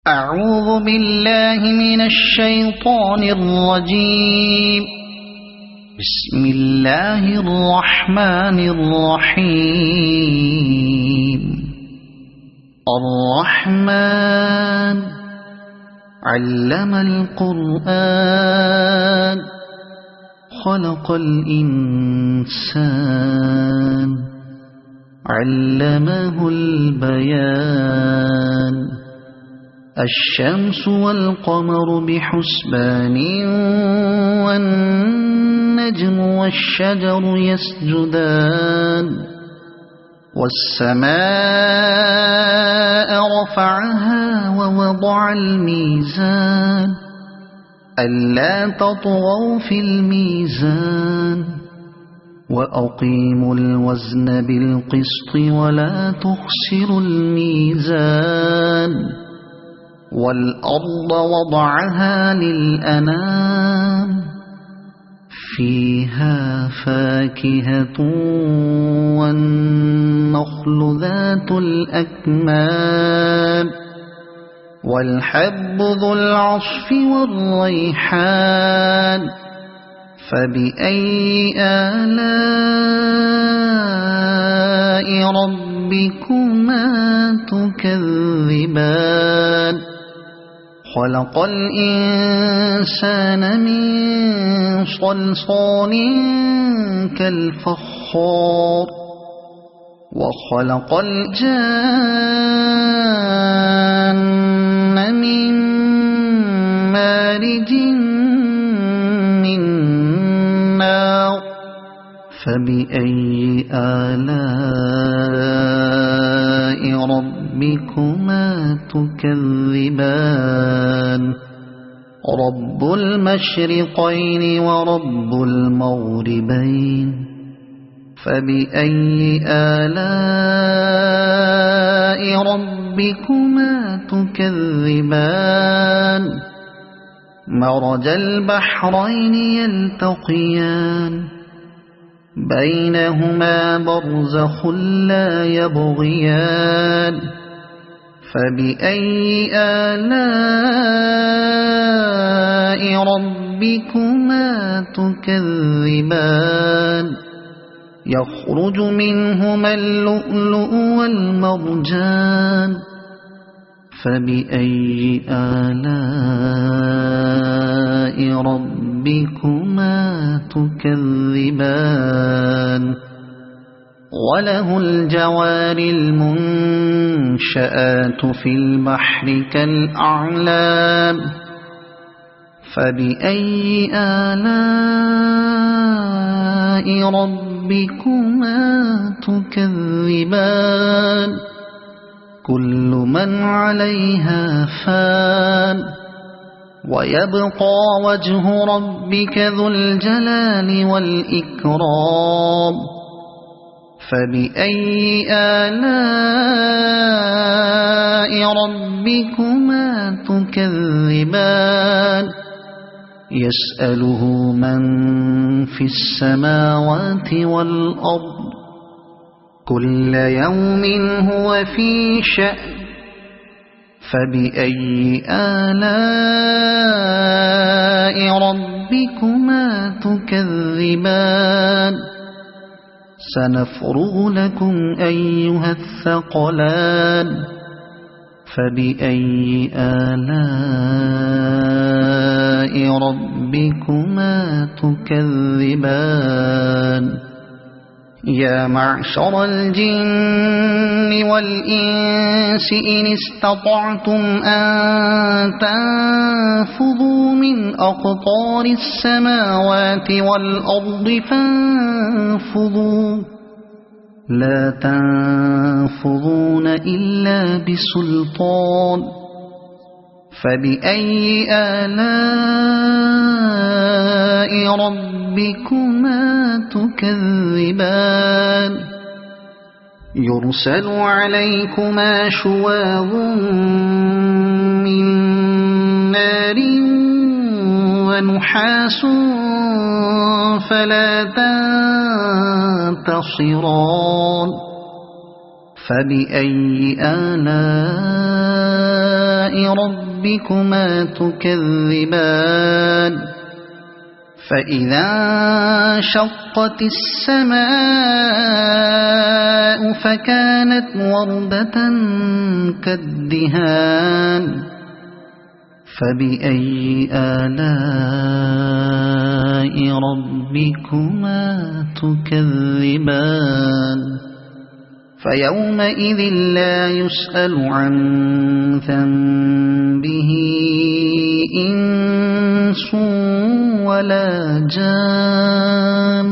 أعوذ بالله من الشيطان الرجيم. بسم الله الرحمن الرحيم. الرحمن علم القرآن خلق الإنسان علمه البيان. الشمس والقمر بحسبان والنجم والشجر يسجدان. والسماء رفعها ووضع الميزان ألا تطغوا في الميزان وأقيموا الوزن بالقسط ولا تخسروا الميزان. والأرض وضعها للأنام فيها فاكهة والنخل ذات الأكمام والحب ذو العصف والريحان. فبأي آلاء ربكما تكذبان. خلق الإنسان من صلصال كالفخار وخلق الجان من مارج من نار. فبأي آلاء ربكما تكذبان. رب المشرقين ورب المغربين. فبأي آلاء ربكما تكذبان. مرج البحرين يلتقيان بينهما برزخ لا يبغيان. فبأي آلاء ربكما تكذبان. يخرج منهما اللؤلؤ والمرجان. فبأي آلاء ربكما تكذبان. وله الجوار المنشآت في البحر كالأعلام. فبأي آلاء ربكما تكذبان. كل من عليها فان ويبقى وجه ربك ذو الجلال والإكرام. فبأي آلاء ربكما تكذبان. يسأله من في السماوات والأرض كل يوم هو في شأن. فبأي آلاء ربكما تكذبان. سنفرغ لكم أيها الثقلان. فبأي آلاء ربكما تكذبان. يا معشر الجن والإنس إن استطعتم أن تنفذوا من أقطار السماوات والأرض فانفذوا لا تنفذون إلا بسلطان. فبأي آلاء ربكما تكذبان. يرسل عليكما شواظ من نار ونحاس فلا تنتصران. فبأي آلاء ربكما تكذبان فإذا انشقت السماء فكانت وردة كالدهان فبأي آلاء ربكما تكذبان فيومئذ لا يسأل عن ذنبه إنس ولا جان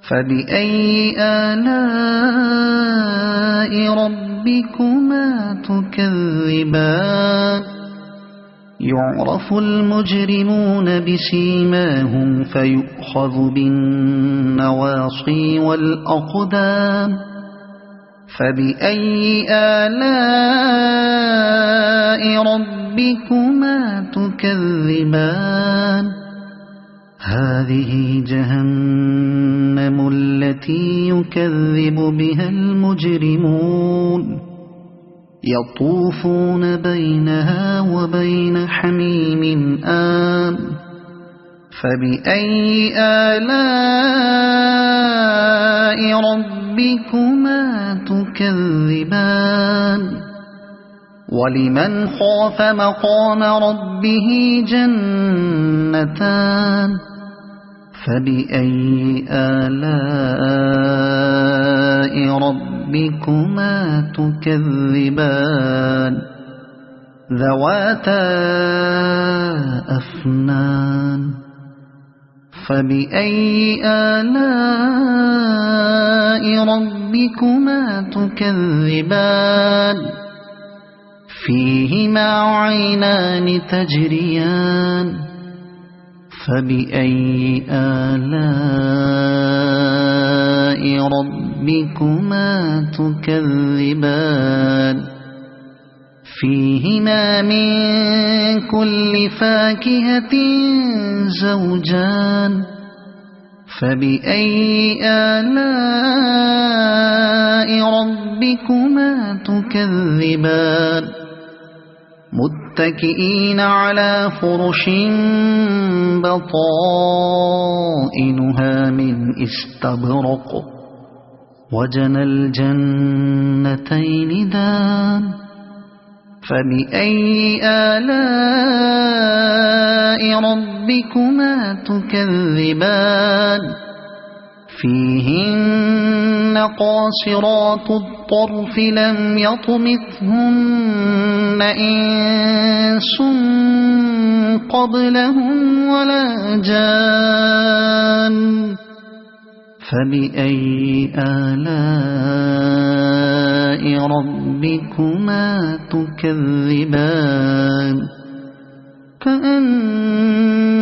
فبأي آلاء ربكما تكذبان يعرف المجرمون بسيماهم فيؤخذ بالنواصي والأقدام فبأي آلاء ربكما تكذبان هذه جهنم التي يكذب بها المجرمون يطوفون بينها وبين حميم آن فبأي آلاء ربكما تكذبان ولمن خاف مقام ربه جنتان فبأي آلاء ربكما تكذبان ذواتا أفنان فبأي آلاء ربكما تكذبان فيهما عينان تجريان فبأي آلاء ربكما تكذبان فيهما من كل فاكهة زوجان فبأي آلاء ربكما تكذبان متكئين على فرش بطائنها من استبرق وجنى الجنتين دان فبأي آلاء ربكما تكذبان فيهن قاصرات الطرف لم يطمثهن إنس قبلهم ولا جان فبأي آلاء ربكما تكذبان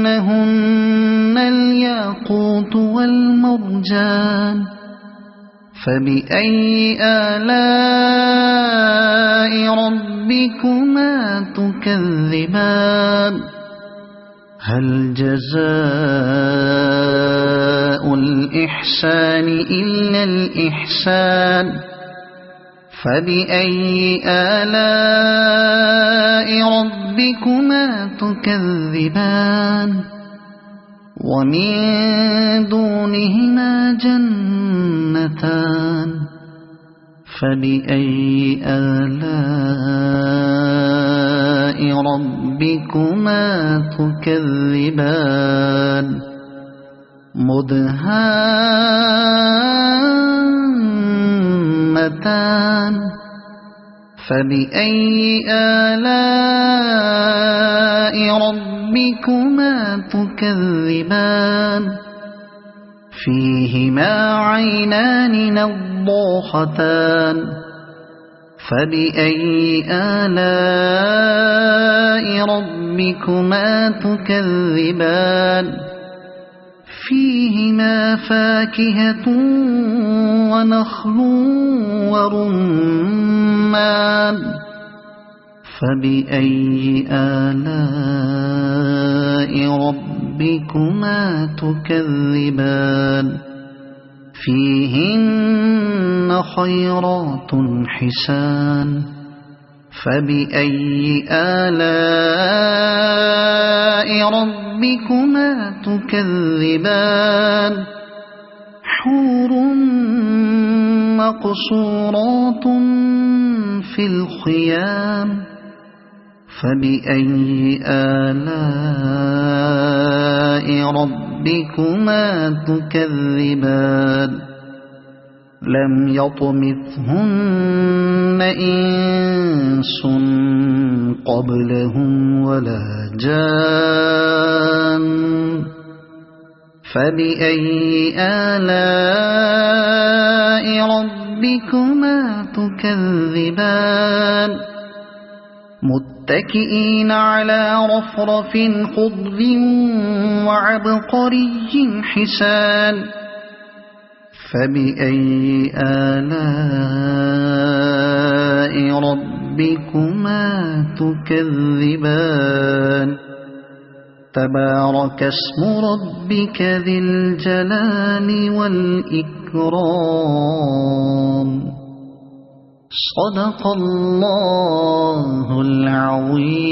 كأنهن الياقوت والمرجان فبأي آلاء ربكما تكذبان هل جزاء الإحسان إلا الإحسان فبأي آلاء ربكما تكذبان ومن دونهما جنتان فبأي آلاء ربكما تكذبان مدهامتان فبأي آلاء ربكما تكذبان فيهما عينان نضاختان فبأي آلاء ربكما تكذبان فيهما فاكهة ونخل ورمان فبأي آلاء ربكما تكذبان فيهن خيرات حسان فبأي آلاء ربكما تكذبان حور مقصورات في الخيام فبأي آلاء ربكما تكذبان لم يطمثهن إنس قبلهم ولا جان فبأي آلاء ربكما تكذبان متكئين على رفرف خضر وعبقري حسان فبأي آلاء ربكما تكذبان تبارك اسم ربك ذي الجلال والإكرام صدق الله العظيم.